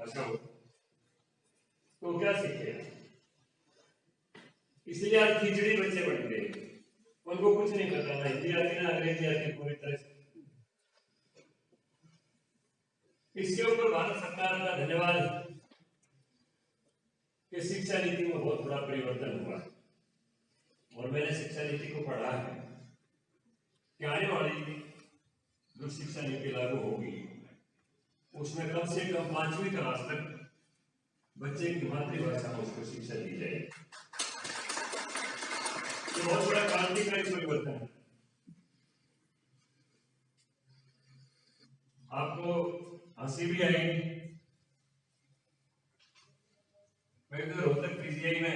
भाषा हो तो क्या सीखे। इसलिए आज खिचड़ी बच्चे बन गए, उनको कुछ नहीं पता, ना हिंदी आती ना अंग्रेजी आती पूरी तरह से। इसके ऊपर भारत सरकार का धन्यवाद कि शिक्षा नीति में बहुत बड़ा परिवर्तन हुआ है। और मैंने शिक्षा नीति को पढ़ा है कि आने वाली जो शिक्षा नीति लागू होगी उसमें कम से कम 5वीं क्लास तक बच्चे की मातृभाषा में उसको शिक्षा दी जाएगी। ये बहुत बड़ा क्रांतिकारी परिवर्तन है। आपको हंसी भी आएगी। मैं इधर रोहतक पीजीआई में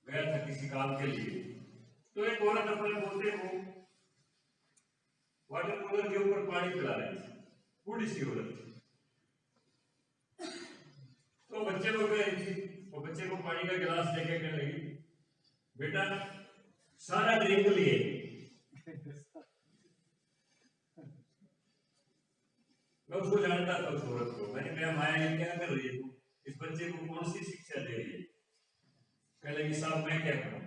गया था किसी काम के लिए, तो एक औरत अपने पोते को वाटर कूलर के ऊपर पानी पिला रही थी, बूढ़ी सी औरत थी। तो बच्चे को कह रही थी, वो बच्चे को पानी का गिलास देके कहने लगी, बेटा सारा ड्रिंक लिए। मैं उसको जानता था उस औरत को। मैंने कहा माया ये क्या कर रही है तू, इस बच्चे को कौन सी शिक्षा दे रही है। कहने लगी साहब मैं क्या करूं,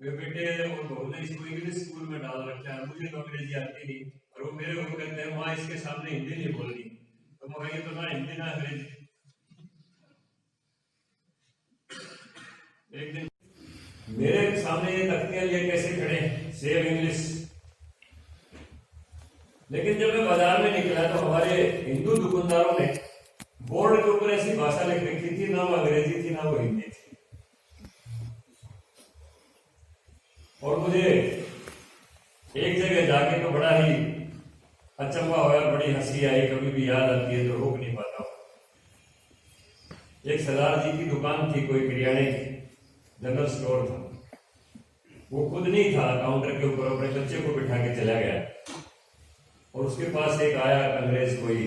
मेरे बेटे और बहू ने इसको इंग्लिश स्कूल में डाल रखा है, मुझे तो अंग्रेजी आती नहीं। और वो मेरे को कहते हैं माँ इसके सामने हिंदी नहीं बोलनी। तो मैं ये तो ना हिंदी ना अंग्रेजी। एक दिन मेरे सामने ये तख्तियां लिए कैसे खड़े, सेव इंग्लिश। लेकिन जब मैं बाजार में निकला तो हमारे हिंदू दुकानदारों ने बोर्ड के ऊपर ऐसी भाषा लिख रखी थी, ना वो अंग्रेजी थी ना वो हिंदी थी। और मुझे एक जगह जाके तो बड़ा ही अचंभा हुआ, बड़ी हंसी आई, कभी भी याद आती है तो रोक नहीं पाता हूं। एक सरदार जी की दुकान थी, कोई किराने की जनरल स्टोर था। वो खुद नहीं था काउंटर के ऊपर, अपने बच्चे को बिठा के चला गया। और उसके पास एक आया अंग्रेज कोई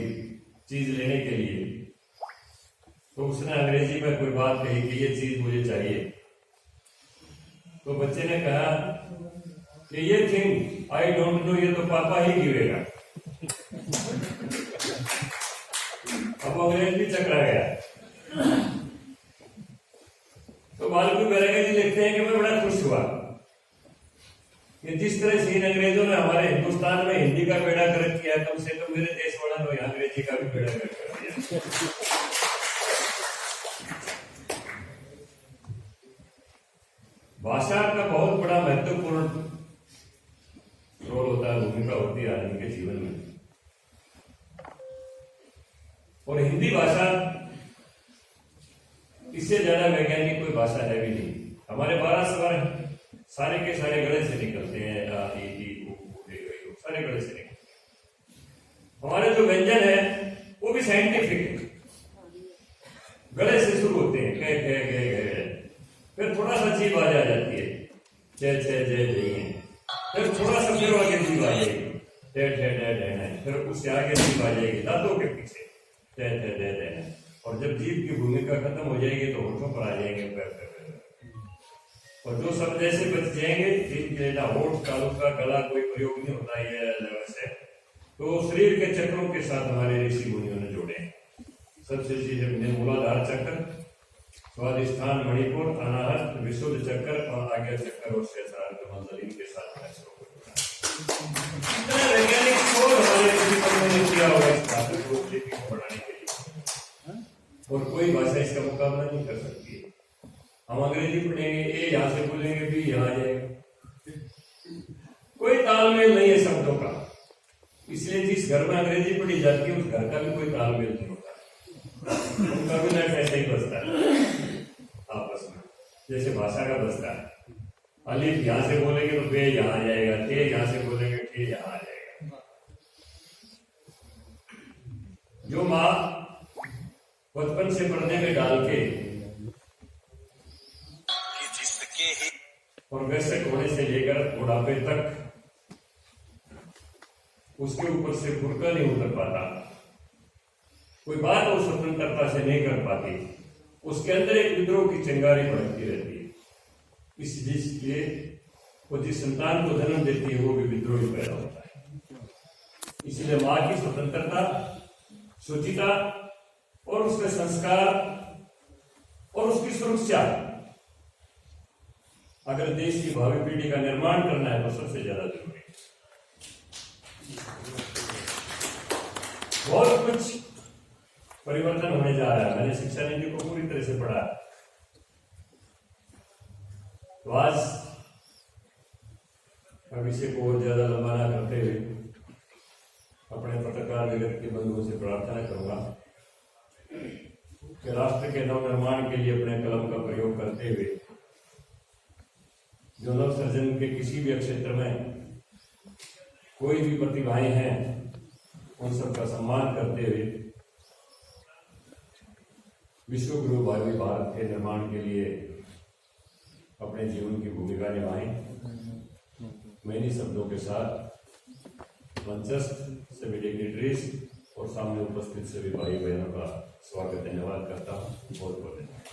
चीज लेने के लिए, तो उसने अंग्रेजी में कोई बात कही कि ये चीज मुझे चाहिए। तो बच्चे ने कहा कि ये थिंग आई डोंट नो, ये तो पापा ही गिवेगा। अब अंग्रेज भी चकरा गया। तो बालकू बैरागी जी लिखते हैं कि मैं बड़ा खुश हुआ कि जिस तरह से इन अंग्रेजों ने हमारे हिंदुस्तान में हिंदी का बेड़ा गर्क किया, कम से कम मेरे देश वालों ने अंग्रेजी का भी बेड़ा गर्क कर दिया। भाषा का बहुत बड़ा महत्वपूर्ण रोल होता है, भूमिका होती है आदमी के जीवन में। और हिंदी भाषा इससे ज्यादा वैज्ञानिक कोई भाषा है भी नहीं। हमारे 12 स्वर सारे के सारे गले से निकलते हैं, सारे गले से निकलते हैं। हमारे जो व्यंजन है वो भी साइंटिफिक है, गले से शुरू होते हैं, कह कह कह कह, फिर थोड़ा सा जीभ आ जाती है, जय जय जय जय, फिर थोड़ा सा फिर आगे जीभ आ जाएगी, डे डे डे डे, फिर उससे आगे जीभ आ जाएगी दांतों के पीछे, डे डे डे डे। और जब जीभ की भूमिका खत्म हो जाएगी तो होठों पर आ जाएंगे। और जो शब्द ऐसे बच जाएंगे जिनके ना होठ तालु का गला कोई प्रयोग नहीं होता है से, तो शरीर के चक्रों के साथ हमारे ऋषि मुनियों ने जोड़े हैं। सबसे चीजें मूलाधार चक्र, स्वादिष्ठान मणिपुर, अनाहत, विशुद्ध चक्र और आज्ञा चक्र और सहस्रार कमल के साथ वैज्ञानिक शोध हमारे ऋषि मुनियों ने किया हुआ इस धातु को लिपि को बढ़ाने के लिए, और कोई भाषा इसका मुकाबला नहीं कर सकती है। हम अंग्रेजी पढ़ेंगे, ए यहां से बोलेंगे, बी यहां आ जाएगा, कोई तालमेल नहीं है शब्दों का। इसलिए जिस घर में अंग्रेजी पढ़ी जाती है उस घर का भी कोई तालमेल नहीं होता, उनका भी नेट ऐसे ही बसता है आपस में, जैसे भाषा का बसता है। अलिफ यहां से बोलेंगे तो बे यहां आ जाएगा, टे यहां से बोलेंगे टे यहां आ जाएगा। जो माँ बचपन से पढ़ने में डाल के और वयस्क होने से लेकर बुढ़ापे तक उसके ऊपर से बुर्का नहीं उतर पाता, कोई बात वो स्वतंत्रता से नहीं कर पाती, उसके अंदर एक विद्रोह की चिंगारी भड़कती रहती है। इसलिए वो जिस संतान को जन्म देती है वो भी विद्रोही पैदा होता है। इसलिए माँ की स्वतंत्रता शुचिता और उसके संस्कार और उसकी सुरक्षा, अगर देश की भावी पीढ़ी का निर्माण करना है तो सबसे ज्यादा जरूरी है। बहुत कुछ परिवर्तन होने जा रहा है। मैंने शिक्षा नीति को पूरी तरह से पढ़ा, तो आज अब इसे को और ज्यादा लंबा ना करते हुए अपने पत्रकार जगत के बंधुओं से प्रार्थना करूंगा कि राष्ट्र के नवनिर्माण के लिए अपने कलम का प्रयोग करते हुए जो नव सर्जन के किसी भी क्षेत्र में कोई भी प्रतिभाएं हैं उन सबका सम्मान करते हुए विश्व गुरु भावी भारत के निर्माण के लिए अपने जीवन की भूमिका निभाएं। मैं इन्हीं शब्दों के साथ मंचस्थ सभी डिग्निटरीज और सामने उपस्थित सभी भाई बहनों का स्वागत धन्यवाद करता हूँ। बहुत बहुत धन्यवाद।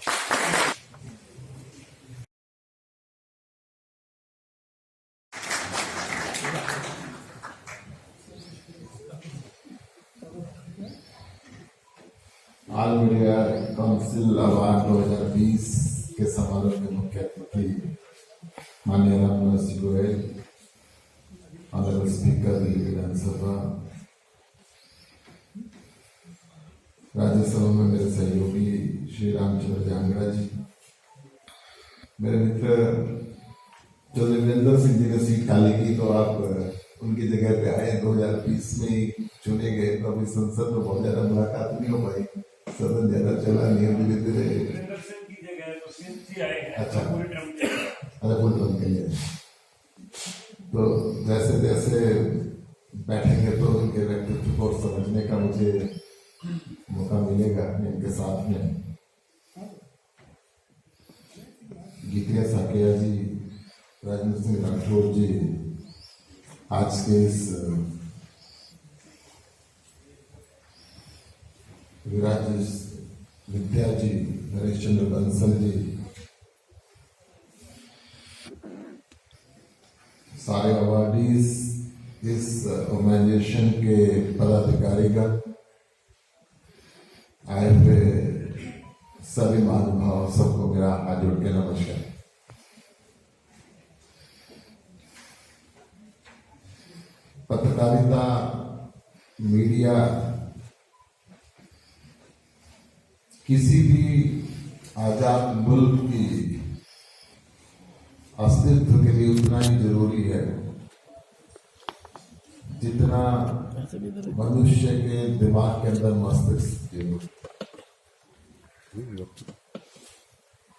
ऑल इंडिया काउंसिल अवार्ड 2020 के समारोह के मुख्य अतिथि माननीय रामनाथ सिंह गोयल, ऑनरेबल स्पीकर दिल्ली विधानसभा, राज्यसभा में मेरे सहयोगी श्री रामचंद्र जांगड़ा जी, मेरे मित्र जो देवेंद्र सिंह जी ने सीट खाली की तो आप उनकी जगह पे आए। 2020 में ही चुने गए तो अभी संसद में बहुत ज्यादा मुलाकात नहीं हो पाई, सदन ज्यादा चला नहीं, धीरे धीरे। अच्छा, अरे फुल टर्म के लिए तो जैसे जैसे बैठेंगे तो उनके व्यक्तित्व को समझने का मुझे मौका मिलेगा। इनके साथ में गीतिया साकिया जी, राजेंद्र सिंह राठौर जी, आज के इस विराज विद्या जी, नरेश चंद्र बंसल जी, सारे अवार्डीज, इस ऑर्गेनाइजेशन के पदाधिकारीगण, आए हुए सभी महानुभाव, सबको मेरा हाथ जोड़ के नमस्कार। पत्रकारिता, मीडिया किसी भी आजाद मुल्क की अस्तित्व के लिए उतना ही जरूरी है जितना मनुष्य के दिमाग के अंदर मस्तिष्क जरूरी।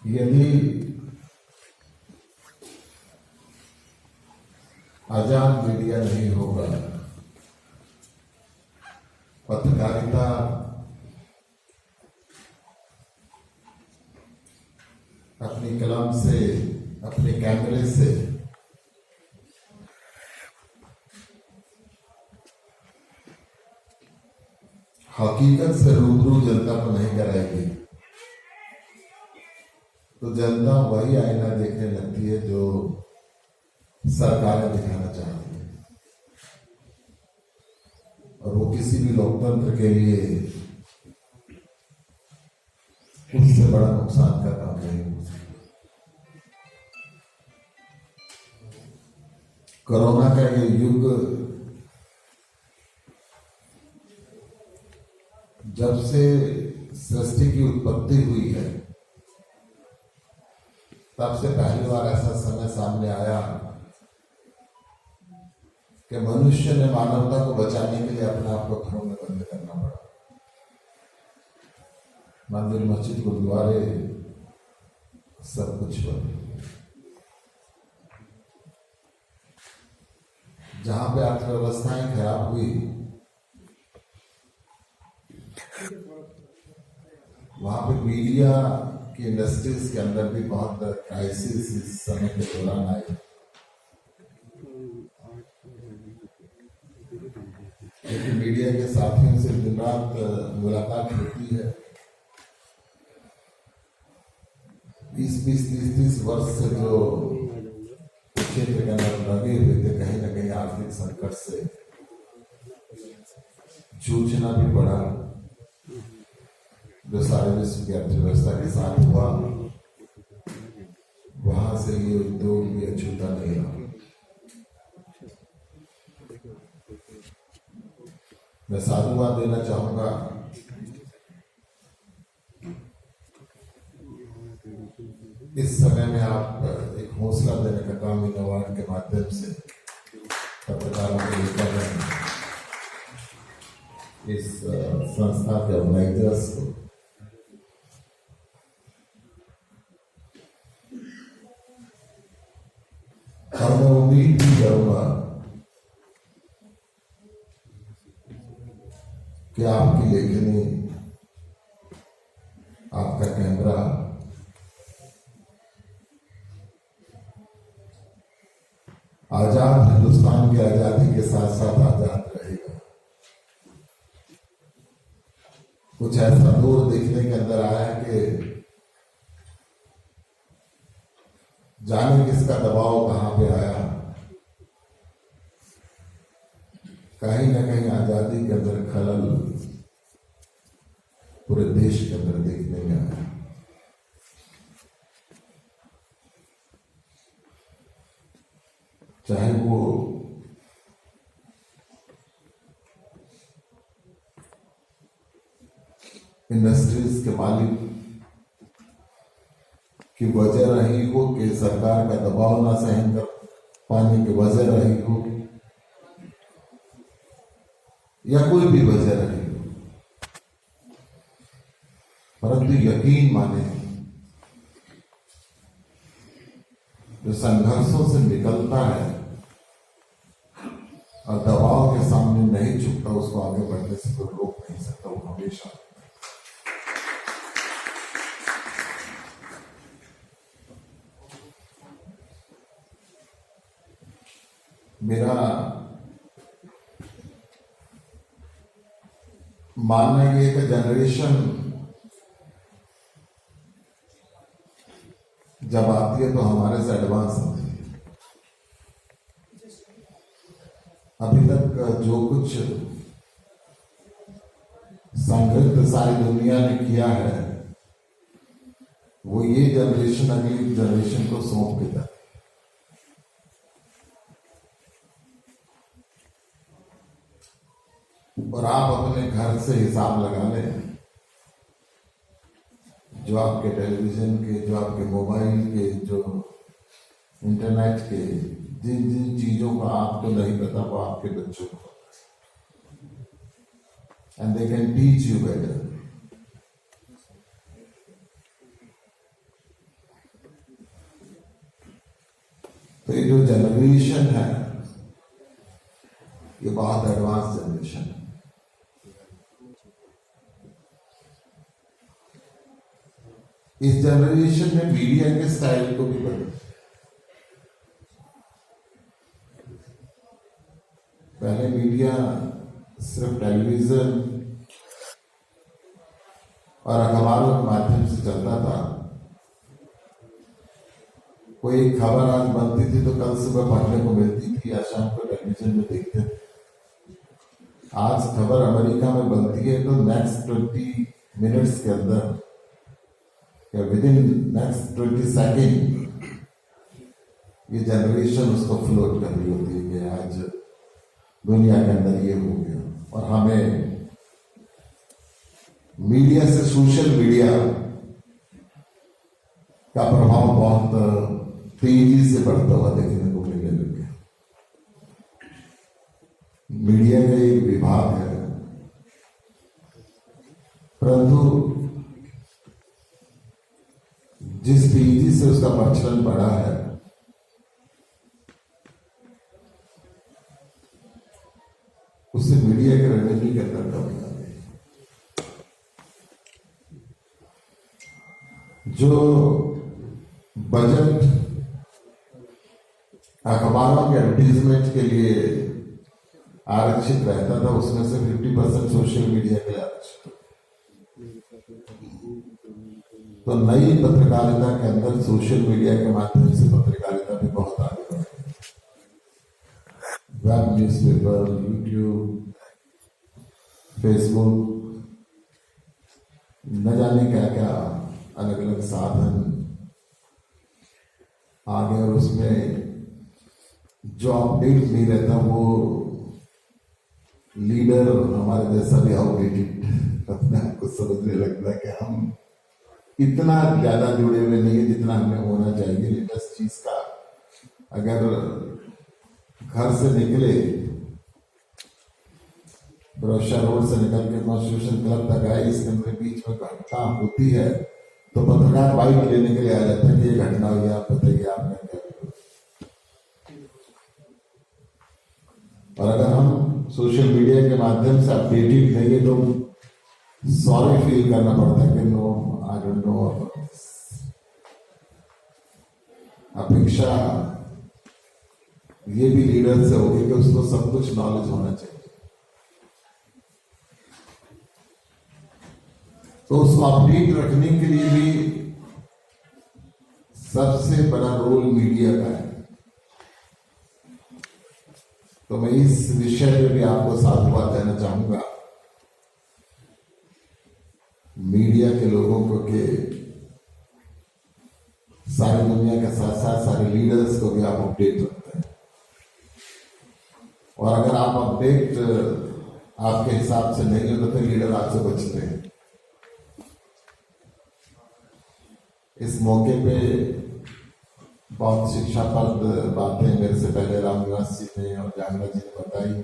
यदि आजाद मीडिया नहीं होगा, पत्रकारिता अपनी कलम से, अपने कैमरे से हकीकत से रूबरू जनता को नहीं कराएगी तो जनता वही आईना देखने लगती है जो सरकारें दिखाना चाहती है, और वो किसी भी लोकतंत्र के लिए उससे बड़ा नुकसान का काम नहीं हो सकता। कोरोना का ये युग जब से सृष्टि की उत्पत्ति हुई है तब से पहली बार ऐसा समय सामने आया कि मनुष्य ने मानवता को बचाने के लिए अपने आप को घरों में बंद करना पड़ा। मंदिर, मस्जिद, गुरुद्वारे सब कुछ बंद। जहां पे अर्थव्यवस्थाएं खराब हुई वहां पे मीडिया की इंडस्ट्रीज के अंदर भी बहुत क्राइसिस इस समय के दौरान आए। लेकिन मीडिया के साथियों से दिन रात मुलाकात होती है। 20-30 वर्ष से जो क्षेत्र के अंदर लगे हुए थे, कहीं ना कहीं आर्थिक संकट से जूझना भी पड़ा। जो सारे विश्व की अर्थव्यवस्था के साथ हुआ, वहां से ये उद्योग भी अछूता नहीं रहा। मैं साधुवाद देना चाहूंगा इस समय में आप एक हौसला देने का काम इन अवार्ड के माध्यम से पत्रकारों के लिए कर रहे हैं। इस संस्था के ऑर्गेनाइजर्स को और मैं उम्मीद भी करूंगा कि आपकी लेखनी, आपका कैमरा आजाद हिंदुस्तान की आजादी के साथ साथ आजाद रहेगा। कुछ ऐसा दौर देखने के अंदर आया कि जाने किसका दबाव कहां पे आया, कहीं ना कहीं आजादी के अंदर खलल पूरे देश के अंदर देखने में आया। चाहे वो इंडस्ट्रीज के मालिक की वजह रही हो, कि सरकार का दबाव ना सहन कर पाने की वजह रही हो, या कोई भी वजह रही हो, परंतु यकीन माने जो संघर्षों से निकलता है और दबाव के सामने नहीं झुकता, उसको आगे बढ़ने से कोई रोक नहीं सकता। वो हमेशा मेरा मानना ये कि जनरेशन जब आती है तो हमारे से एडवांस होती है। अभी तक जो कुछ समृद्ध सारी दुनिया ने किया है, वो ये जनरेशन अगली जनरेशन को सौंप देता है। और आप अपने घर से हिसाब लगा लें, जो आपके टेलीविजन के, जो आपके मोबाइल के, जो इंटरनेट के, जिन जिन चीजों का आपको नहीं पता वो आपके बच्चों को पता है, and they can teach you better. तो ये जो जनरेशन है, ये बहुत एडवांस जनरेशन है। इस जनरेशन ने मीडिया के स्टाइल को भी बदला। पहले मीडिया सिर्फ टेलीविजन और अखबारों के माध्यम से चलता था। कोई खबर आज बनती थी तो कल सुबह पढ़ने को मिलती थी या शाम को टेलीविजन में देखते थे। आज खबर अमेरिका में बनती है तो नेक्स्ट 20 मिनट्स के अंदर या विद इन नेक्स्ट 20 सेकेंड ये जनरेशन उसको फ्लोट कर रही होती है कि आज दुनिया के अंदर ये हो गया। और हमें मीडिया से, सोशल मीडिया का प्रभाव बहुत तेजी से बढ़ता हुआ देखने को मिलने लग गया। मीडिया का एक विभाग है, परंतु जिस तेजी से उसका प्रचलन बढ़ा है, उससे मीडिया के रेवेन्यू के अंदर कमी आ गई। जो बजट अखबारों के एडवर्टीजमेंट के लिए आरक्षित रहता था, उसमें से 50% सोशल मीडिया के लिए आरक्षित। तो नई पत्रकारिता के अंदर सोशल मीडिया के माध्यम से पत्रकारिता भी बहुत आगे बढ़ गई। वेब न्यूज़पेपर, यूट्यूब, फेसबुक, न जाने क्या क्या अलग अलग साधन आ गए और उसमें जो अपडेट नहीं रहता वो लीडर हमारे जैसा भी आउटडेटेड अपने आप को समझने लगता है कि हम इतना ज्यादा जुड़े हुए नहीं है जितना हमें होना चाहिए लेटेस्ट चीज का। अगर घर से निकले, बरोशा रोड से निकल के कॉन्स्टिट्यूशन क्लब तक आए, इसके अंदर बीच में घटना होती है तो पत्रकार बाइक लेने के लिए आ जाता है कि ये घटना हुई, आप बताइए आपने क्या किया। और अगर हम सोशल मीडिया के माध्यम से अपडेटेड नहीं है तो सॉरी फील करना पड़ता है कि नो आई डोंट नो। अपेक्षा ये भी लीडर से होगी कि उसको सब कुछ नॉलेज होना चाहिए, तो उसको अपडेट रखने के लिए भी सबसे बड़ा रोल मीडिया का है। तो मैं इस विषय पे भी आपको साधुवाद देना चाहूंगा मीडिया के लोगों को कि सारी दुनिया के साथ साथ सारे लीडर्स को भी आप अपडेट रखते हैं। और अगर आप अपडेट आपके हिसाब से नहीं हो तो फिर लीडर आपसे बचते हैं। इस मौके पे बहुत शिक्षाप्रद बातें मेरे से पहले रामनिवास जी ने और जांगड़ा जी ने बताई।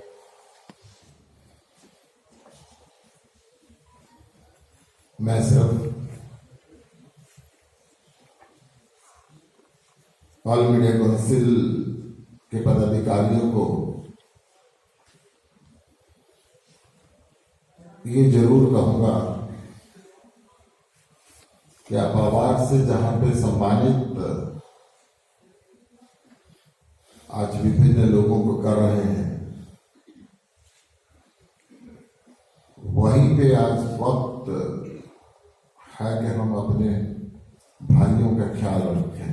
मैं सिर्फ ऑल मीडिया काउंसिल के पदाधिकारियों को ये जरूर कहूंगा कि आप अवार्ड से जहां पे सम्मानित आज विभिन्न लोगों को कर रहे हैं, वहीं पे आज वक्त है कि हम अपने भाइयों का ख्याल रखें।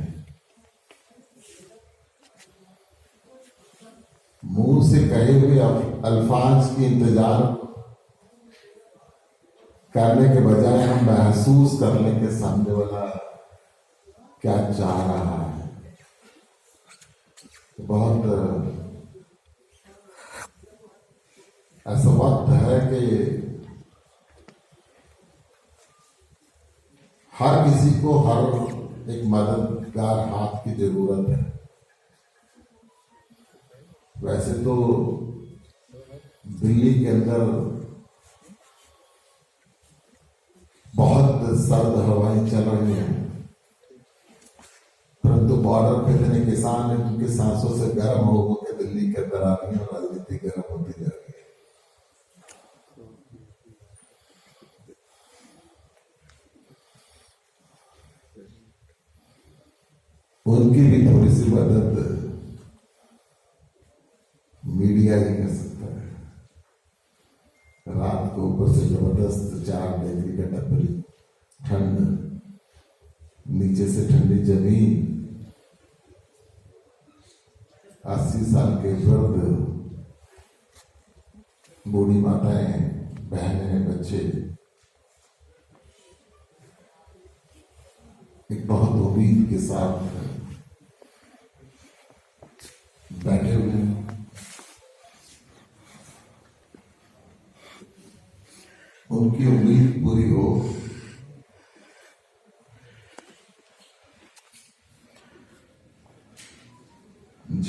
मुंह से कहे हुए अल्फाज की इंतजार करने के बजाय हम महसूस कर लें कि सामने वाला क्या चाह रहा है। बहुत ऐसा वक्त है कि हर किसी को हर एक मददगार हाथ की जरूरत है। वैसे तो दिल्ली के अंदर बहुत सर्द हवाएं चल रही हैं, परंतु बॉर्डर पे इतने किसान हैं जिनकी सांसों से गर्म हो के दिल्ली के अंदर आ रही है और राजनीति गर्म होती जा रही है। उनकी भी थोड़ी सी मदद मीडिया ही कर सकता है। रात को ऊपर से जबरदस्त 4 डिग्री का टेम्परेचर, ठंड, नीचे से ठंडी जमीन, 80 साल के वृद्ध, बूढ़ी माताएं, बहनें, बच्चे एक बहुत उम्मीद के साथ बैठे हुए हैं। उनकी उम्मीद पूरी हो,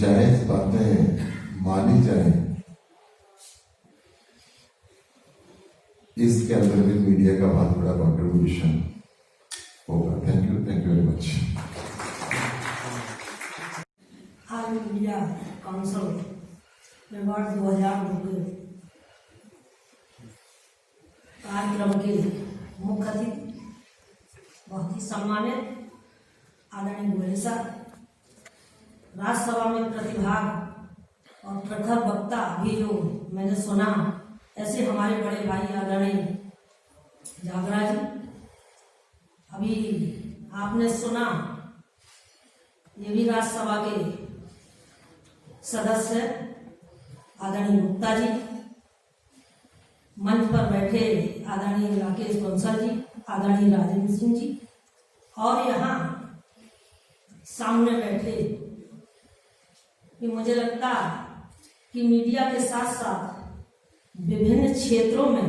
जायज बातें मानी जाए, इसके अंदर भी मीडिया का बहुत बड़ा कंट्रीब्यूशन होगा। Thank you very much. All India council award 2022 कार्यक्रम के मुख्य अतिथि, बहुत ही सम्मानित आदरणीय गोयल साहब, राज्यसभा में प्रतिभाग और प्रखर वक्ता अभी जो मैंने सुना, ऐसे हमारे बड़े भाई आदरणीय जागरा जी, अभी आपने सुना, ये भी राज्यसभा के सदस्य आदरणीय गुप्ता जी, मंच पर बैठे आदरणीय राकेश बंसल जी, आदरणीय राजेंद्र सिंह जी और यहाँ सामने बैठे, कि मुझे लगता कि मीडिया के साथ साथ विभिन्न क्षेत्रों में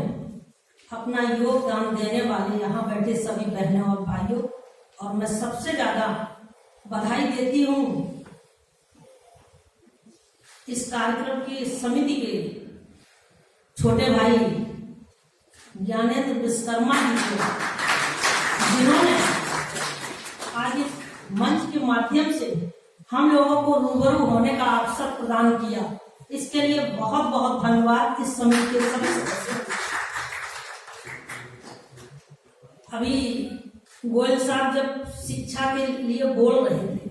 अपना योगदान देने वाले यहाँ बैठे सभी बहनों और भाइयों, और मैं सबसे ज्यादा बधाई देती हूँ इस कार्यक्रम की समिति के छोटे भाई ज्ञानेंद्र विश्वकर्मा जी को, जिन्होंने आज इस मंच के माध्यम से हम लोगों को रूबरू होने का अवसर प्रदान किया। इसके लिए बहुत बहुत धन्यवाद इस समिति के सभी सदस्यों को। अभी गोयल साहब जब शिक्षा के लिए बोल रहे थे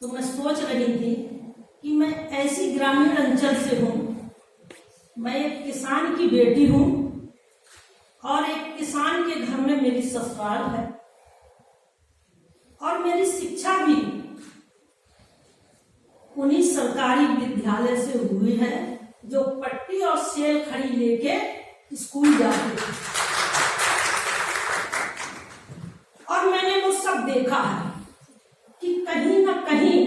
तो मैं सोच रही थी कि मैं ऐसी ग्रामीण अंचल से हूँ, मैं एक किसान की बेटी हूँ और एक किसान के घर में मेरी ससुराल है और मेरी शिक्षा भी उन्हीं सरकारी विद्यालय से हुई है जो पट्टी और सेल खड़ी लेके स्कूल जाते थे। और मैंने वो सब देखा है कि कहीं ना कहीं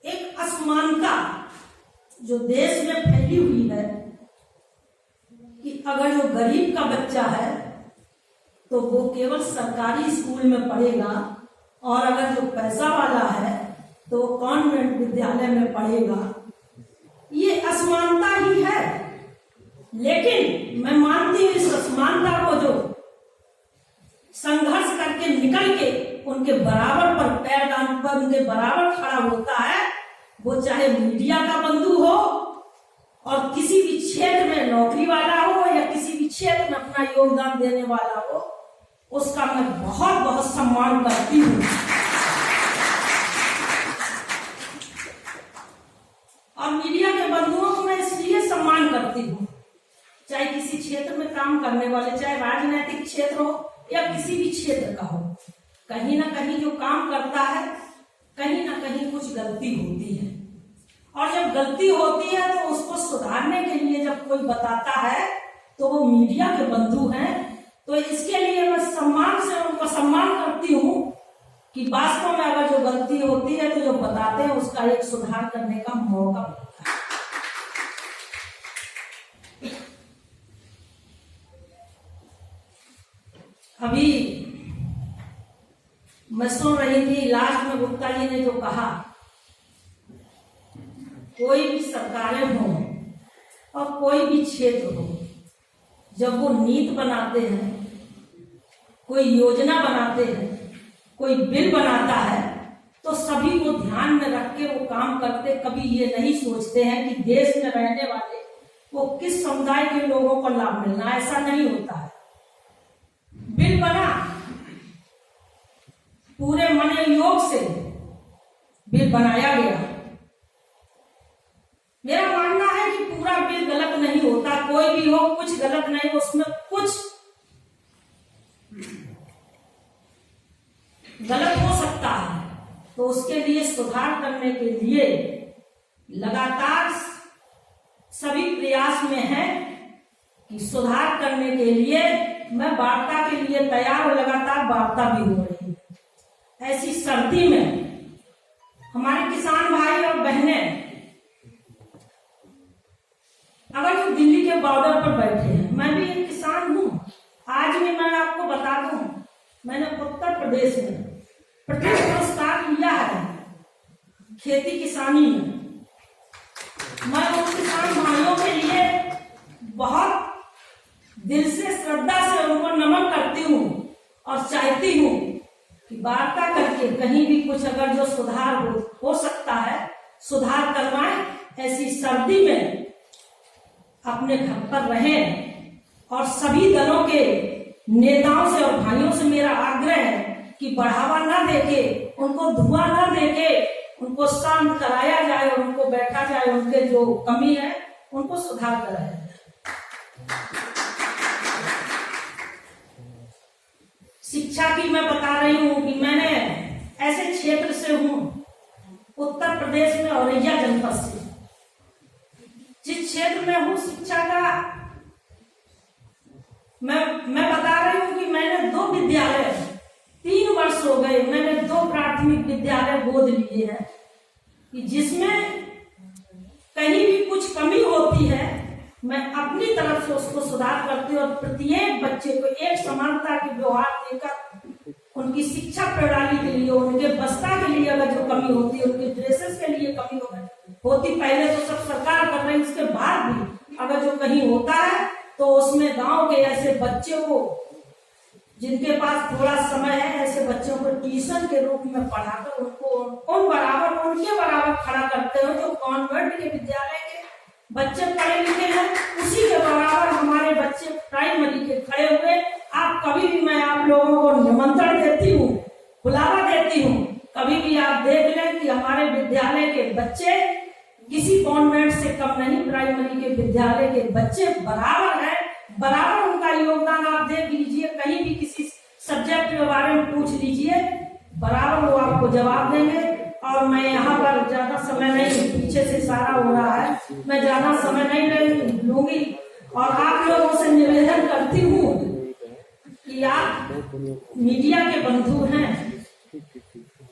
एक असमानता जो देश में फैली हुई है कि अगर जो गरीब का बच्चा है तो वो केवल सरकारी स्कूल में पढ़ेगा और अगर जो पैसा वाला है तो वो कॉन्वेंट विद्यालय में पढ़ेगा। ये असमानता ही है, लेकिन मैं मानती हूँ इस असमानता को जो संघर्ष करके निकल के उनके बराबर पर पैर डाल पर उनके बराबर खड़ा होता है, वो चाहे मीडिया का बंधु हो और किसी भी क्षेत्र में नौकरी वाला हो या किसी भी क्षेत्र में अपना योगदान देने वाला हो, उसका मैं बहुत बहुत सम्मान करती हूँ। और मीडिया के बंधुओं को मैं इसलिए सम्मान करती हूँ, चाहे किसी क्षेत्र में काम करने वाले, चाहे राजनीतिक क्षेत्र हो या किसी भी क्षेत्र का हो, कहीं ना कहीं जो काम करता है कहीं ना कहीं कुछ गलती होती है, और जब गलती होती है तो उसको सुधारने के लिए जब कोई बताता है तो वो मीडिया के बंधु हैं। तो इसके लिए मैं सम्मान से उनको सम्मान करती हूँ कि वास्तव में अगर जो गलती होती है तो जो बताते हैं उसका एक सुधार करने का मौका मिलता है। अभी मैं सुन रही थी लास्ट में गुप्ता जी ने जो कहा, कोई भी सरकारें हो और कोई भी क्षेत्र हो, जब वो नीति बनाते हैं, कोई योजना बनाते हैं, कोई बिल बनाता है, तो सभी को ध्यान में रख के वो काम करते, कभी ये नहीं सोचते हैं कि देश में रहने वाले वो किस समुदाय के लोगों को लाभ मिलना, ऐसा नहीं होता है। बिल बना, पूरे मनोयोग से बिल बनाया गया। मेरा मानना है कि पूरा बिल गलत नहीं होता, कोई भी हो कुछ गलत नहीं, उसमें कुछ गलत हो सकता है, तो उसके लिए सुधार करने के लिए लगातार सभी प्रयास में है कि सुधार करने के लिए मैं वार्ता के लिए तैयार और लगातार वार्ता भी हो रही है। ऐसी सर्दी में हमारे किसान भाई और बहनें अगर जो दिल्ली के बॉर्डर पर बैठे हैं, मैं भी एक किसान हूँ, आज भी मैं आपको बता दूं, मैंने उत्तर प्रदेश में प्रथम पुरस्कार लिया है खेती किसानी में। मैं उन किसान भाइयों के लिए बहुत दिल से श्रद्धा से उनको नमन करती हूँ और चाहती हूँ कि वार्ता करके कहीं भी कुछ अगर जो सुधार हो सकता है सुधार करवाएं। ऐसी सर्दी में अपने घर पर रहें और सभी दलों के नेताओं से और भाइयों से मेरा आग्रह है कि बढ़ावा ना देके, उनको धुआं ना देके, उनको शांत कराया जाए और उनको बैठा जाए, उनके जो कमी है उनको सुधार कराया जाए। शिक्षा की मैं बता रही हूँ कि मैंने ऐसे क्षेत्र से हूँ उत्तर प्रदेश में औरैया जनपद से, जिस क्षेत्र में हूँ शिक्षा का मैं बता रही हूँ कि मैंने 2 विद्यालय 3 वर्ष हो गए, मैंने 2 प्राथमिक विद्यालय गोद लिए हैं कि जिसमें कहीं भी कुछ कमी होती है मैं अपनी तरफ से उसको सुधार करती हूँ और प्रत्येक बच्चे को एक समानता के व्यवहार देकर उनकी शिक्षा प्रणाली के लिए, उनके बस्ता के लिए अगर जो कमी होती है, उनके ड्रेसेस के लिए कमी होती, पहले तो सब सरकार कर रही है, इसके बाद भी अगर जो कहीं होता है तो उसमें गांव के ऐसे बच्चे को जिनके पास थोड़ा समय है, ऐसे बच्चों को ट्यूशन के रूप में पढ़ाकर उनको उनके बराबर खड़ा करते हो। जो कॉन्वेंट के विद्यालय के बच्चे पढ़े लिखे हैं उसी के बराबर हमारे बच्चे प्राइमरी के खड़े हुए। आप कभी भी, मैं आप लोगों को निमंत्रण देती हूँ, बुलावा देती हूँ, कभी भी आप देख लें कि हमारे विद्यालय के बच्चे किसी कॉन्वेंट से कम नहीं, प्राइमरी के विद्यालय के बच्चे बराबर है, बराबर उनका योगदान आप देख लीजिए। कहीं भी किसी सब्जेक्ट के बारे में पूछ लीजिए, बराबर वो आपको जवाब देंगे। और मैं यहाँ पर ज्यादा समय नहीं, पीछे से सारा हो रहा है, मैं ज्यादा समय नहीं लूंगी और आप लोगों से निवेदन करती हूँ कि आप मीडिया के बंधु हैं,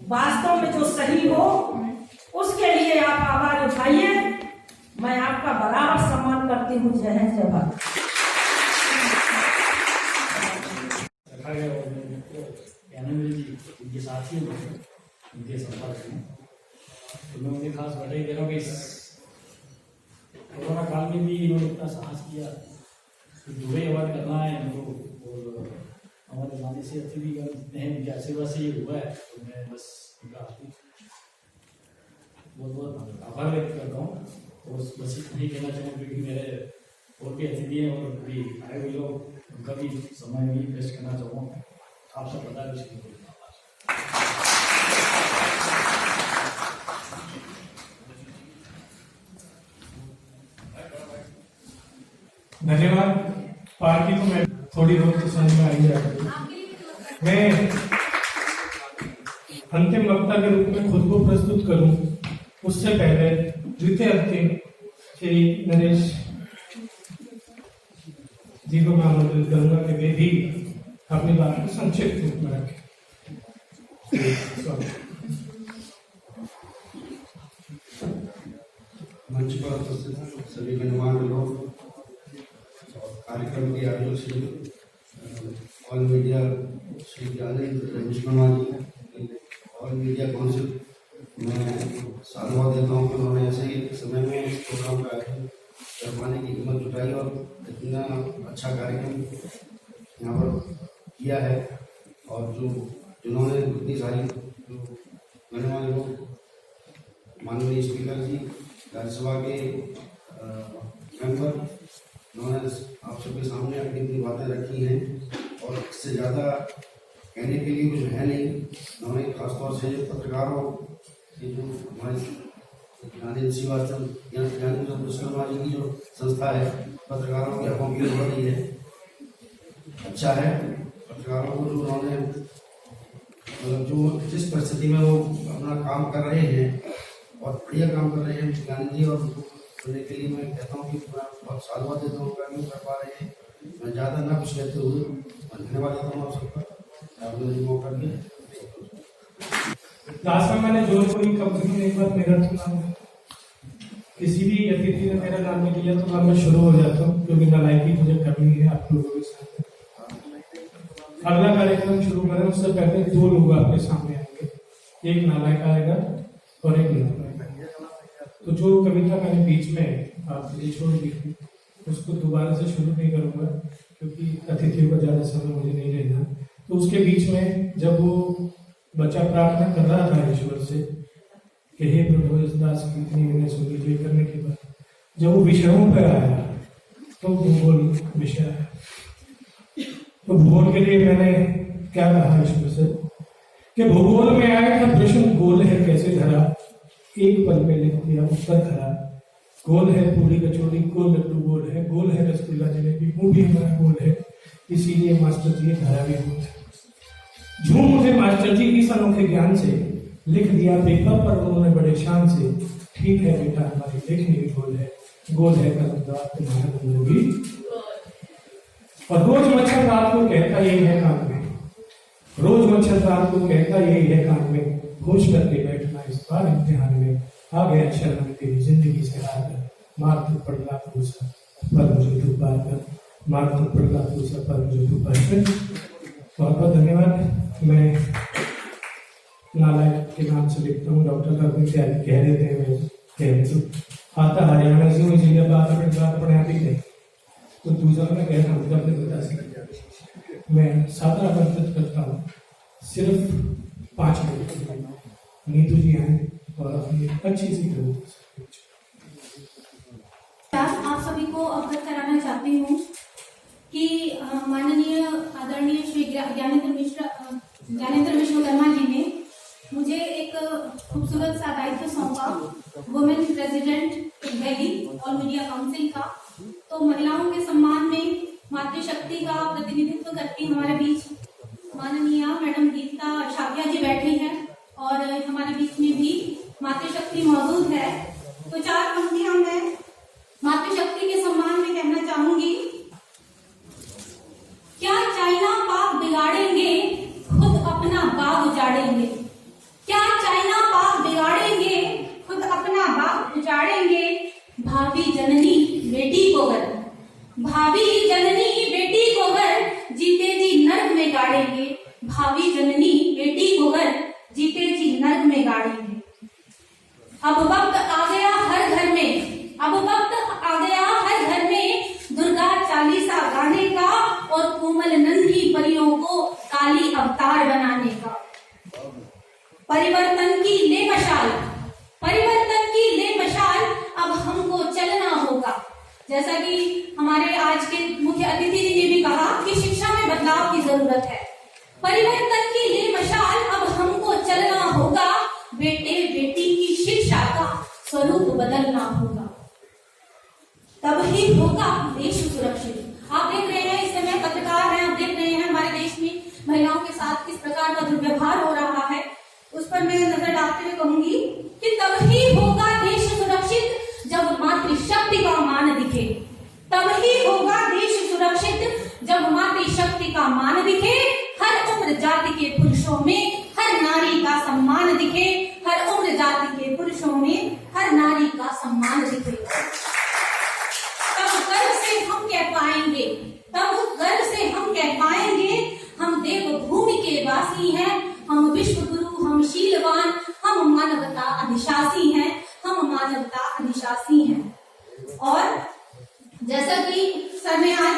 वास्तव में जो सही हो उसके लिए आप आवाज उठाइए। मैं आपका बराबर सम्मान करती हूँ। जय हिंद, जय भारत। रखा गया और ज्ञानेंद्र जी उनके साथियों को उनके संपर्क में, तो मैं उन्हें खास बधाई दे रहा हूँ कि इस कोरोना काल में भी इन्होंने इतना साहस किया कि दुबई अवार्ड करना है इनको, और हमारे जाने से अतिथिगण जितने हैं उनके आशीर्वाद से ये हुआ है। तो मैं बस उनका बहुत बहुत आभार व्यक्त करता हूँ और बस इतना ही कहना चाहूँ क्योंकि मेरे और भी अतिथि हैं और भी आए हुए लोग, उनका भी समय नहीं वेस्ट करना चाहूँगा। आप सब बता दीजिए। धन्यवाद। पार्टी को मैं थोड़ी बहुत तो समझ में आ ही जाती हूँ। मैं अंतिम वक्ता के रूप में खुद को प्रस्तुत करूं उससे पहले द्वितीय अंतिम श्री नरेश जी को मैं आमंत्रित करूंगा कि वे भी अपनी बात को संक्षिप्त रूप में रखें। मंच पर उपस्थित सभी गणमान्य लोग, कार्यक्रम के आयोजक श्री ऑल मीडिया श्री ज्ञानेंद्र जी, ऑल मीडिया काउंसिल, मैं साधुवाद देता हूँ कि उन्होंने ऐसे ही समय में इस प्रोग्राम का आयोजन करवाने की हिम्मत जुटाई और इतना अच्छा कार्यक्रम यहाँ पर किया है। और जिन्होंने इतनी सारी गणमान्य लोग, माननीय स्पीकर जी, राज्यसभा के मेंबर, उन्होंने आप सबके सामने अपनी अपनी बातें रखी हैं और इससे ज़्यादा कहने के लिए कुछ है नहीं। उन्होंने खासतौर से पत्रकारों की जो हमारी ज्ञानेंद्र विश्वकर्मा जी की जो संस्था है, पत्रकारों के हकों की हो रही है, अच्छा है। पत्रकारों को जो उन्होंने मतलब जो जिस परिस्थिति में वो अपना काम कर रहे हैं और बढ़िया काम कर रहे हैं ज्ञानेंद्र जी, और सुनने के लिए मैं कहता हूँ कि मैं बहुत साधुवाद देता हूँ कर पा रहे हैं। मैं ज़्यादा ना कुछ कहते हुए धन्यवाद देता हूँ आप सबका, आपने मौका दिया। लास्ट में मैंने जोधपुरी कंपनी में एक बार मेरा नाम, किसी भी अतिथि ने मेरा नाम नहीं लिया तो मैं शुरू हो जाता हूँ क्योंकि नालायकी मुझे करनी है आप लोगों के साथ। अगला कार्यक्रम शुरू करें उससे पहले 2 लोग आपके सामने आएंगे, एक नालायक आएगा और एक नालायक। तो जो कविता मैंने बीच में आपके लिए छोड़ दी थी उसको दोबारा से शुरू नहीं करूँगा क्योंकि अतिथियों का ज़्यादा समय मुझे नहीं लेना। तो उसके बीच में जब वो बच्चा प्रार्थना कर रहा था ईश्वर से कि हे प्रभु इस दास की इतनी विनय सुन लीजिए, करने के बाद जब वो विषयों पर आया तो भूगोल विषय आया। तो भूगोल के लिए मैंने क्या कहा ईश्वर से कि भूगोल में आया था प्रश्न, गोल है कैसे धरा, एक पल में लिख दिया उत्तर धरा। गोल है पूरी कचौड़ी, गोल लड्डू गोल है, गोल है रसगुल्ला जलेबी, वो भी हमारा गोल है, इसीलिए मास्टर जी धरा भी गोल है। झूम मुझे मास्टर जी इस अनोखे ज्ञान से लिख दिया पेपर पर उन्होंने बड़े शान से, ठीक है बेटा हमारी लेखनी भी गोल है कलमदार तुम्हारा भी। और रोज मच्छर रात को कहता यही है कान में, रोज मच्छर रात को कहता यही है कान में, होश करके बैठना इस बार इम्तिहान में, आ गया शर्म तेरी जिंदगी से हार कर, मार तू पड़ला तू सा पर मुझे तू पार कर, मार तू पड़ला तू सा पर मुझे तू पार कर। बहुत बहुत धन्यवाद। मैं नालायक के नाम से लिखता हूँ, डॉक्टर का कोई कह देते हैं, मैं कह देता हूँ आता हरियाणा से मुझे जब बात अपने आप ही कही तो दूसरा मैं कह रहा हूँ अपने बता सकता मैं सादा बरकत करता हूँ सिर्फ 5 मिनट के लिए। नीतू जी आए और अपनी अच्छी सी आप सभी को अवगत कराना चाहती हूँ कि माननीय आदरणीय श्री ज्ञानेंद्र विश्वकर्मा जी ने मुझे एक खूबसूरत सा दायित्व सौंपा, women president Delhi all media council का। तो महिलाओं के सम्मान में मातृशक्ति का प्रतिनिधित्व करती हमारे बीच माननीय मैडम गीता शाकिया जी बैठी हैं और हमारे बीच में भी मातृशक्ति मौजूद है। तो 4 पंक्तियां मैं मातृशक्ति के सम्मान में कहना चाहूंगी। क्या चाइना पाक बिगाड़ेंगे, खुद अपना बाग उजाड़ेंगे। क्या चाइना पाक बिगाड़ेंगे, खुद अपना बाग उजाड़ेंगे। भावी जननी बेटी को घर, भावी जननी बेटी को घर, जीते जी नर्क में गाड़ेंगे। भावी जननी बेटी को घर, जीते जी नर्क में गाड़ेंगे। अब वक्त आ गया हर घर में, अब वक्त आ गया हर घर में, दुर्गा चालीसा गाने का और कोमल नन्ही परियों को काली अवतार बनाने का। परिवर्तन की ले मशाल, परिवर्तन की ले मशाल, अब हमको चलना होगा। जैसा कि हमारे आज के मुख्य अतिथि जी ने भी कहा कि शिक्षा में बदलाव की जरूरत है। परिवर्तन की ले मशाल, अब हमको चलना होगा। बेटे बेटी की शिक्षा का स्वरूप बदलना होगा, तब ही होगा देश सुरक्षित। आप देख रहे हैं इस समय पत्रकार हैं, आप देख रहे हैं हमारे देश में महिलाओं के साथ किस प्रकार का दुर्व्यवहार हो रहा है। उस पर मैं नजर डालते हुए कहूंगी कि तब ही होगा देश सुरक्षित जब मातृशक्ति का मान दिखे। तब ही होगा देश सुरक्षित जब मातृशक्ति का मान दिखे। हर उम्र जाति के पुरुषों में हर नारी का सम्मान दिखे। हर उम्र जाति के पुरुषों में हर नारी का सम्मान दिखे। तब गर्व से हम कह पाएंगे, तब गर्व से हम कह पाएंगे, हम देवभूमि के वासी हैं, हम विश्व गुरु, हम शीलवान, हम मानवता अधिशासी हैं, हम मानवता अधिशासी हैं। और जैसा कि सर ने आज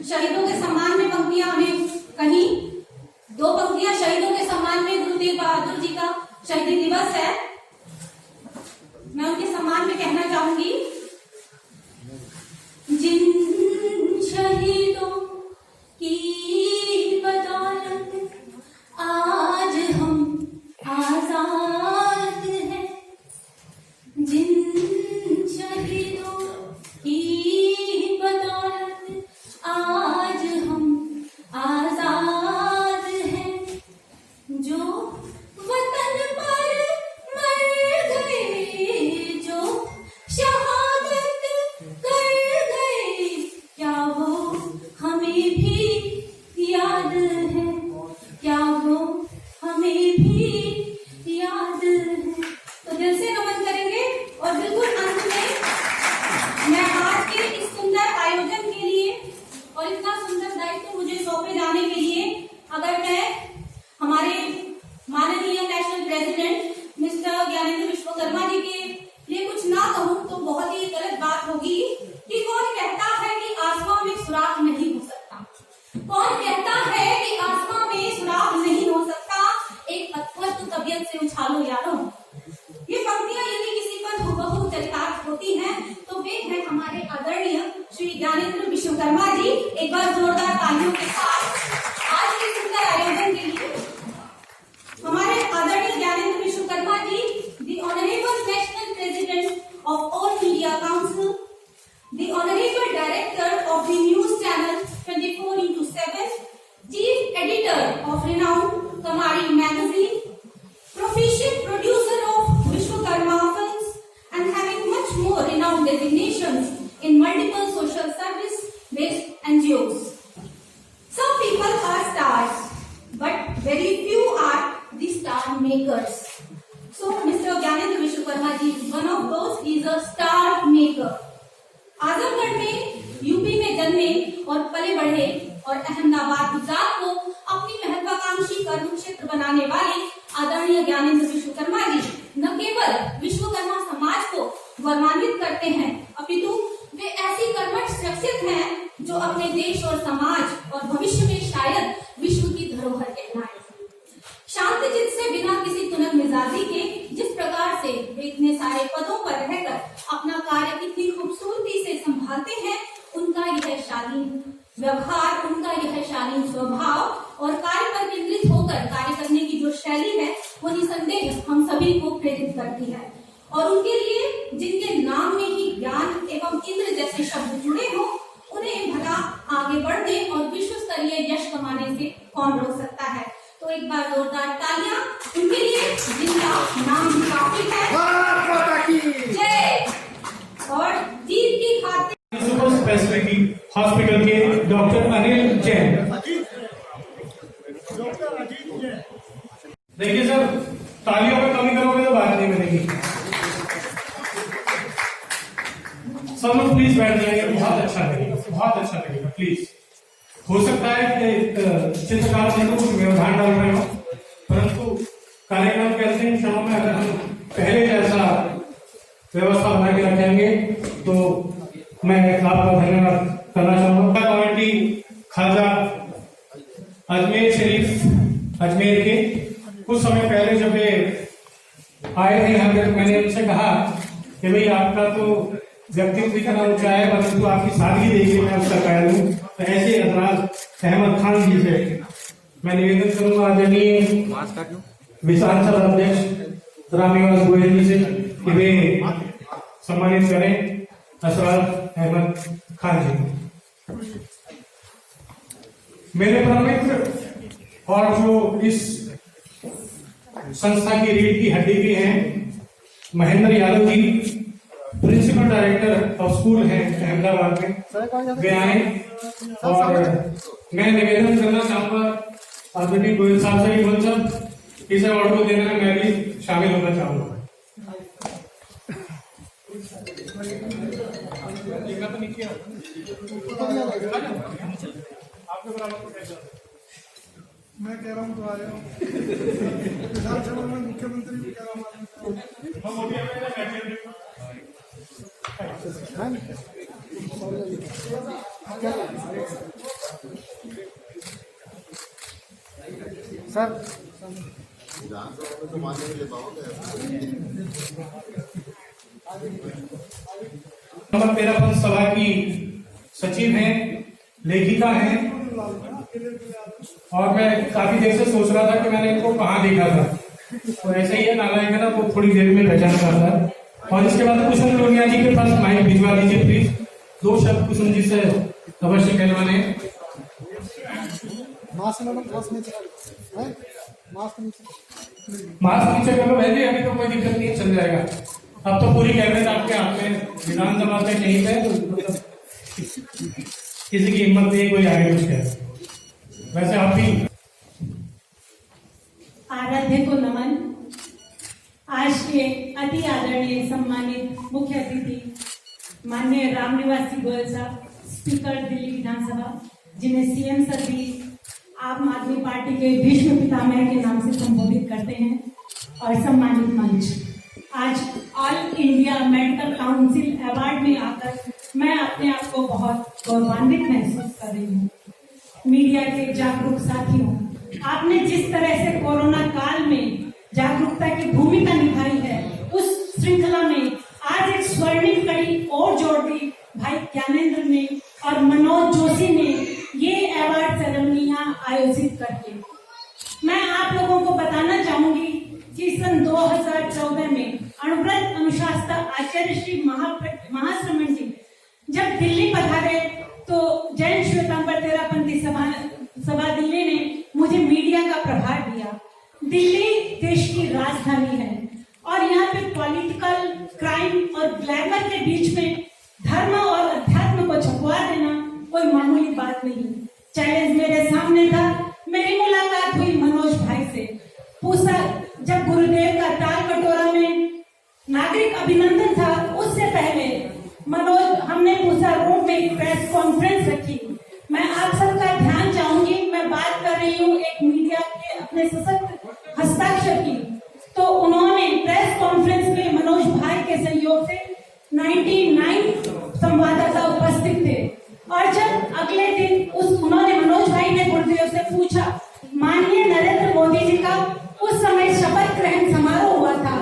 शहीदों के सम्मान में पंक्तियां हमें कही, 2 पंक्तियां शहीदों के सम्मान में, गुरु तेग बहादुर जी का शहीदी दिवस है, मैं उनके सम्मान में कहना चाहूंगी। जिन शहीदों की बदौलत आज हम आजाद हैं, जिन शहीदों की बदौलत आज हम आजाद हैं, जो वतन पर मर गए, जो शहादत कर गए, क्या वो हमें भी याद है, क्या वो हमें भी याद है। तो दिल से नमन करेंगे। और बिल्कुल अंत में मैं आज के इस सुंदर आयोजन के लिए और इतना सुंदर दायित्व मुझे सौंपे जाने के लिए अगर मैं हमारे माननीय national president mister Gyanendra Vishwakarma ji के लिए कुछ ना कहूं तो बहुत ही गलत बात होगी कि कौन कहता है कि आसमां में सुराख नहीं हो सकता। कौन कहता है कि आसमां में सुराख नहीं हो सकता। एक पत्थर तो तबीयत से उछालो यारो। ये पंक्तियां यदि किसी पर हुबहू चरितार्थ होती हैं तो वे हैं हमारे आदरणीय श्री ज्ञानेंद्र विश्वकर्मा जी। एक बार जोरदार तालियों के साथ आज के सुंदर आयोजन के लिए हमारे आदरणीय ज्ञानेंद्र विश्वकर्मा जी, the Honorable National President of All Media Council, the Honorable Director of the News Channel 24/7, Chief Editor of renowned Kamari Magazine, proficient producer of Vishwakarma Films, and having much more renowned designations in multiple social service-based NGOs. makers. So Mr. Gyanendra Vishwakarma ji is one of those. He is a star maker. Azamgarh में, UP में जन्मे और पले बढ़े और अहमदाबाद गुजरात को अपनी महत्वाकांक्षी कर्म क्षेत्र बनाने वाले आदरणीय ज्ञानेंद्र विश्वकर्मा जी न केवल विश्वकर्मा समाज को गौरवान्वित करते हैं, अपितु वे ऐसी कर्मठ शख्सियत हैं जो अपने देश और समाज और भविष्य में शायद विश्व की धरोहर कहलाए। शांत चित्त से बिना किसी तुनक मिजाजी के जिस प्रकार से वे इतने सारे पदों पर रहकर अपना कार्य कितनी खूबसूरती से संभालते हैं, उनका यह शालीन व्यवहार, उनका यह शालीन स्वभाव और कार्य पर केंद्रित होकर कार्य करने की जो शैली है, वो निसंदेह हम सभी को प्रेरित करती है। और उनके लिए जिनके नाम में ही ज्ञान एवं इंद्र जैसे शब्द जुड़े हों, उन्हें भला आगे बढ़ने और विश्व स्तरीय यश कमाने से कौन रोक सकता है। तो एक बार जोरदार तालियां उनके लिए जिनका नाम भी काफी है। जय। और जीत की खातिर सुपर स्पेशलिटी हॉस्पिटल के डॉक्टर अनिल जैन। देखिए सर, तालियों में कमी करोगे तो बात नहीं बनेगी। सब लोग प्लीज बैठ जाइए, बहुत अच्छा लगेगा, बहुत अच्छा लगेगा। प्लीज, हो सकता है कि चित्रकार जी को कुछ व्यवधान डाल रहे हो, परंतु कार्यक्रम के अंतिम क्षणों में अगर हम पहले जैसा व्यवस्था बना के रखेंगे तो मैं आपका धन्यवाद करना चाहूंगा। कमेटी खाजा अजमेर शरीफ अजमेर के कुछ समय पहले जब वे आए थे यहाँ पे, मैंने उनसे कहा कि भाई आपका तो व्यक्तित्व इतना ऊंचा है, परंतु आपकी सादगी देखिए, मैं उसका कायल हूँ। तो ऐसे अदराज अहमद खान जी से मैं निवेदन करूंगा आदरणीय विधानसभा अध्यक्ष रामनिवास गोयल जी से कि वे सम्मानित करें असरार अहमद खान जी। मेरे परम मित्र और जो इस संस्था की रीढ़ की हड्डी भी हैं, Mahendra Yadav ji, principal director of school है अहमदाबाद में, वे आए। और मैं निवेदन करना चाहूंगा आदरणीय गोयल साहब से, गोयल साहब इस अवार्ड को देने में मैं भी शामिल होना चाहूंगा। मैं कह रहा हूँ तो आ रहा हूँ विधानसभा में मुख्यमंत्री भी कह रहा हूँ। सर नंबर 13 सभा की सचिव हैं, लेखिका हैं, और मैं काफी देर से सोच रहा था कि मैंने इनको कहाँ देखा था। तो ऐसे ही है, नालायक है ना, तो थोड़ी देर में पहचान पाता है। और इसके बाद कुसुम लोनिया जी के पास माइक भिजवा दीजिए प्लीज। 2 शब्द कुसुम जी से अवश्य कहलवाने। मास्क नीचे कर लो भाई जी, अभी तो कोई दिक्कत नहीं, चल जाएगा। अब तो पूरी कैबिनेट आपके हाथ में, विधानसभा में कहीं पे मतलब किसी की हिम्मत नहीं कोई आगे कुछ कहे। वैसे आप भी आराध्य को नमन। आज के अति आदरणीय सम्मानित मुख्य अतिथि माननीय रामनिवासी गोयल साहब, स्पीकर दिल्ली विधानसभा, जिन्हें सीएम सर भी आम आदमी पार्टी के भीष्म पितामह के नाम से संबोधित करते हैं, और सम्मानित मंच, आज all India medical council award में आकर मैं अपने आप को बहुत गौरवान्वित महसूस कर रही हूँ। मीडिया के जागरूक साथियों, आपने जिस तरह से कोरोना काल में जागरूकता की भूमिका निभाई है, उस श्रृंखला में आज एक स्वर्णिम कड़ी और जोड़ दी भाई ज्ञानेंद्र ने और मनोज जोशी ने ये अवार्ड सेरेमनियां आयोजित करके। मैं आप लोगों को बताना चाहूंगी कि सन 2014 में अणुव्रत अनुशास्ता आचार्य श्री महाश्रमण जी जब दिल्ली पधारे तो जैन श्वेतांबर तेरापंथी सभा दिल्ली ने मुझे मीडिया का प्रभार दिया। दिल्ली देश की राजधानी है और यहाँ पे पॉलिटिकल क्राइम और ग्लैमर के बीच में धर्म और अध्यात्म को छुपवा देना कोई मामूली बात नहीं। चैलेंज मेरे सामने था। मेरी मुलाकात हुई मनोज भाई से, पूछा अभिनंदन था, उससे पहले मनोज हमने पूसा रोड में एक प्रेस कॉन्फ्रेंस रखी। मैं आप सबका ध्यान चाहूंगी, मैं बात कर रही हूँ एक मीडिया के अपने सशक्त हस्ताक्षर की। तो उन्होंने प्रेस कॉन्फ्रेंस में मनोज भाई के सहयोग से 99 संवाददाता उपस्थित थे और जब अगले दिन उन्होंने मनोज भाई ने गुरुदेव से पूछा, माननीय नरेंद्र मोदी जी का उस समय शपथ ग्रहण समारोह हुआ था।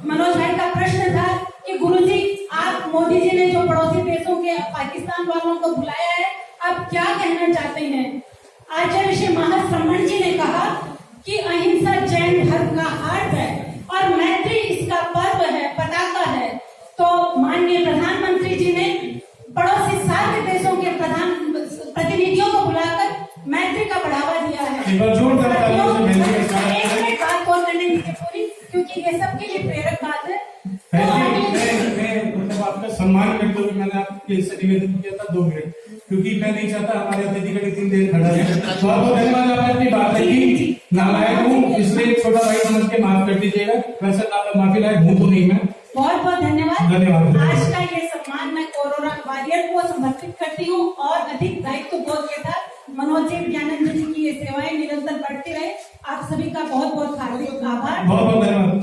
मनोज भाई का प्रश्न था कि गुरुजी, आप मोदी जी ने जो पड़ोसी देशों के पाकिस्तान वालों को बुलाया है, आप क्या कहना चाहते हैं? आचार्य श्री महाश्रमण जी ने कहा कि अहिंसा जैन धर्म का हार्ट है और मैत्री इसका पर्व है, पताका है। तो माननीय प्रधानमंत्री जी ने पड़ोसी सार्क देशों के प्रतिनिधियों को बुलाकर मैत्री का बढ़ावा दिया है। एक बार जोरदार तालियों से भेजिए इस बात एक मिनट बात और करने दीजिए पूरी, क्योंकि ये सबके लिए प्रेरक बात है। मैं मतलब आपका सम्मान करते हुए मैंने आपके से निवेदन किया था 2 मिनट, क्योंकि मैं नहीं चाहता हमारे अतिथि का 3 देर खड़ा रहे। बहुत बहुत धन्यवाद, आपने अपनी बात रखी। नालायक हूँ इसलिए एक छोटा भाई समझ के माफ कर दीजिएगा, वैसे माफी लायक हूँ तो नहीं मैं। बहुत बहुत धन्यवाद। धन्यवाद। आज का ये सम्मान मैं कोरोना वॉरियर को समर्पित करती हूँ और अधिक दायित्व बोध के साथ मनोज जी, ज्ञानंद जी की ये सेवाएं निरंतर बढ़ती रहे। आप सभी का बहुत बहुत हार्दिक आभार। बहुत बहुत धन्यवाद।